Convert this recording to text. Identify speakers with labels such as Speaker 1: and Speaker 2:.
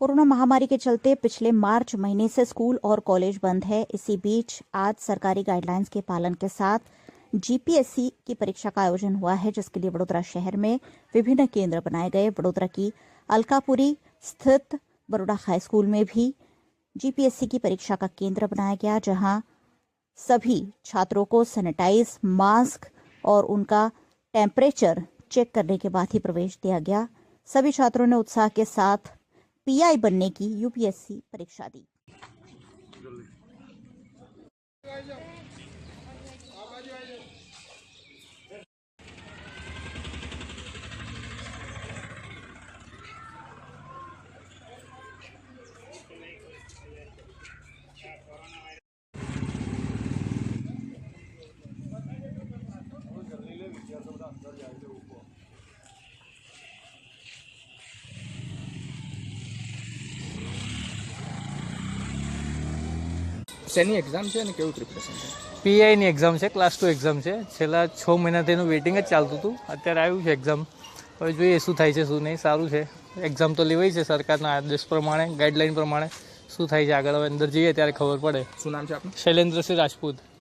Speaker 1: Corona महामारी के चलते पिछले मार्च महीने से स्कूल और कॉलेज बंद है। इसी बीच आज सरकारी गाइडलाइंस के पालन के साथ जीपीएससी की परीक्षा का आयोजन हुआ है, जिसके लिए वडोदरा शहर में विभिन्न केंद्र बनाए गए। वडोदरा की अलकापुरी स्थित बरोड़ा हाई स्कूल में भी जीपीएससी की परीक्षा का केंद्र बनाया गया, जहां सभी छात्रों को सैनिटाइज, मास्क और उनका टेम्परेचर चेक करने के बाद ही प्रवेश दिया गया। सभी छात्रों ने उत्साह के साथ पीआई बनने की यूपीएससी परीक्षा दी।
Speaker 2: શેની એક્ઝામ છે અને કેવું પ્રિપરેશન છે?
Speaker 3: પીઆઈની એક્ઝામ છે, ક્લાસ 2 એક્ઝામ છે। છેલ્લા 6 મહિનાથી એનું વેઇટિંગ જ ચાલતું હતું। અત્યારે આવ્યું છે એક્ઝામ। હવે જોઈએ શું થાય છે શું નહીં। સારું છે, એક્ઝામ તો લેવાઈ છે સરકારના આદેશ પ્રમાણે, ગાઈડલાઈન પ્રમાણે। શું થાય છે આગળ હવે અંદર જઈએ ત્યારે ખબર પડે।
Speaker 2: શું નામ છે આપનું?
Speaker 3: શૈલેન્દ્રસિંહ રાજપૂત।